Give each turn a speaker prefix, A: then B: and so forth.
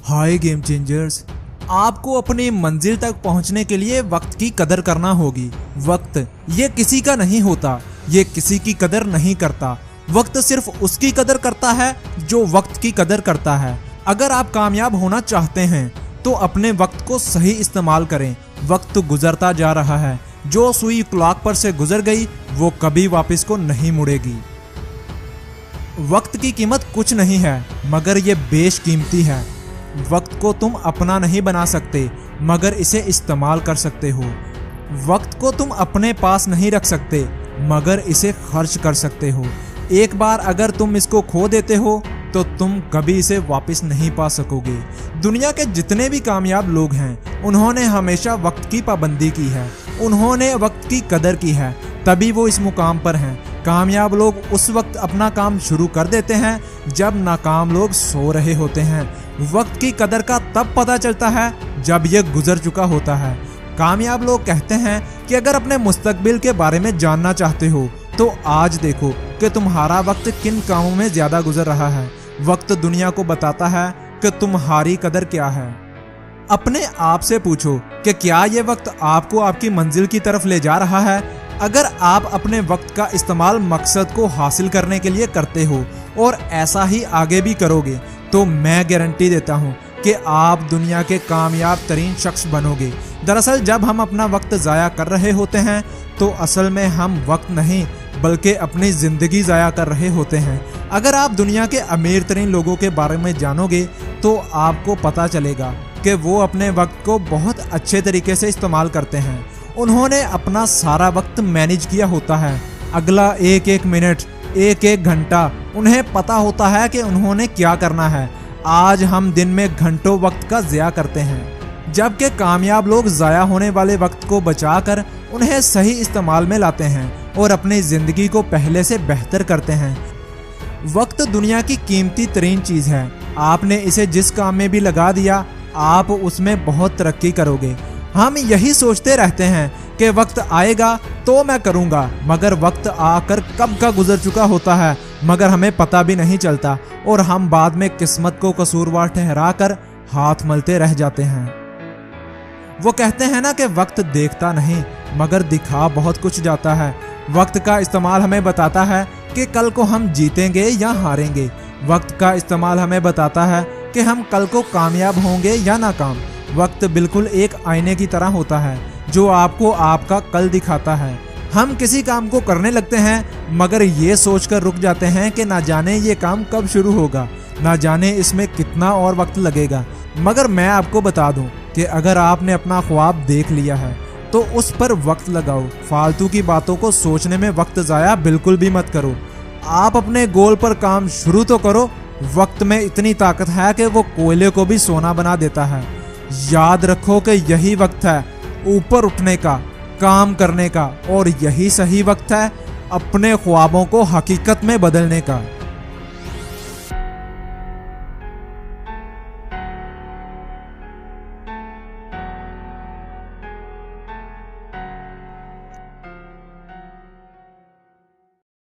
A: हाय game changers, आपको अपनी मंजिल तक पहुंचने के लिए वक्त की कदर करना होगी। वक्त ये किसी का नहीं होता, ये किसी की कदर नहीं करता। वक्त सिर्फ उसकी कदर करता है जो वक्त की कदर करता है। अगर आप कामयाब होना चाहते हैं तो अपने वक्त को सही इस्तेमाल करें। वक्त गुजरता जा रहा है, जो सुई क्लॉक पर से गुजर गई वो कभी वापस को नहीं मुड़ेगी। वक्त की कीमत कुछ नहीं है मगर ये बेशकीमती है। वक्त को तुम अपना नहीं बना सकते मगर इसे इस्तेमाल कर सकते हो। वक्त को तुम अपने पास नहीं रख सकते मगर इसे खर्च कर सकते हो। एक बार अगर तुम इसको खो देते हो तो तुम कभी इसे वापस नहीं पा सकोगे। दुनिया के जितने भी कामयाब लोग हैं उन्होंने हमेशा वक्त की पाबंदी की है, उन्होंने वक्त की कदर की है, तभी वो इस मुकाम पर हैं। कामयाब लोग उस वक्त अपना काम शुरू कर देते हैं जब नाकाम लोग सो रहे होते हैं। वक्त की कदर का तब पता चलता है जब यह गुजर चुका होता है। कामयाब लोग कहते हैं कि अगर अपने मुस्तकबिल के बारे में जानना चाहते हो तो आज देखो कि तुम्हारा वक्त किन कामों में ज्यादा गुजर रहा है। वक्त दुनिया को बताता है कि तुम्हारी कदर क्या है। अपने आप से पूछो कि क्या ये वक्त आपको आपकी मंजिल की तरफ ले जा रहा है। अगर आप अपने वक्त का इस्तेमाल मकसद को हासिल करने के लिए करते हो और ऐसा ही आगे भी करोगे तो मैं गारंटी देता हूँ कि आप दुनिया के कामयाब तरीन शख्स बनोगे। दरअसल जब हम अपना वक्त ज़ाया कर रहे होते हैं तो असल में हम वक्त नहीं बल्कि अपनी ज़िंदगी ज़ाया कर रहे होते हैं। अगर आप दुनिया के अमीर तरीन लोगों के बारे में जानोगे तो आपको पता चलेगा कि वो अपने वक्त को बहुत अच्छे तरीके से इस्तेमाल करते हैं। उन्होंने अपना सारा वक्त मैनेज किया होता है। अगला एक एक मिनट, एक एक घंटा उन्हें पता होता है कि उन्होंने क्या करना है। आज हम दिन में घंटों वक्त का ज़या करते हैं, जबकि कामयाब लोग ज़ाया होने वाले वक्त को बचाकर उन्हें सही इस्तेमाल में लाते हैं और अपनी ज़िंदगी को पहले से बेहतर करते हैं। वक्त दुनिया की कीमती तरीन चीज़ है। आपने इसे जिस काम में भी लगा दिया आप उसमें बहुत तरक्की करोगे। हम यही सोचते रहते हैं कि वक्त आएगा तो मैं करूंगा, मगर वक्त आकर कब का गुजर चुका होता है मगर हमें पता भी नहीं चलता और हम बाद में किस्मत को कसूरवार ठहराकर हाथ मलते रह जाते हैं। वो कहते हैं ना कि वक्त देखता नहीं मगर दिखा बहुत कुछ जाता है। वक्त का इस्तेमाल हमें बताता है कि कल को हम जीतेंगे या हारेंगे। वक्त का इस्तेमाल हमें बताता है कि हम कल को कामयाब होंगे या नाकाम। वक्त बिल्कुल एक आईने की तरह होता है जो आपको आपका कल दिखाता है। हम किसी काम को करने लगते हैं मगर ये सोचकर रुक जाते हैं कि ना जाने ये काम कब शुरू होगा, ना जाने इसमें कितना और वक्त लगेगा। मगर मैं आपको बता दूं कि अगर आपने अपना ख्वाब देख लिया है तो उस पर वक्त लगाओ। फालतू की बातों को सोचने में वक्त ज़ाया बिल्कुल भी मत करो। आप अपने गोल पर काम शुरू तो करो। वक्त में इतनी ताकत है कि वो कोयले को भी सोना बना देता है। याद रखो कि यही वक्त है ऊपर उठने का, काम करने का, और यही सही वक्त है अपने ख्वाबों को हकीकत में बदलने का।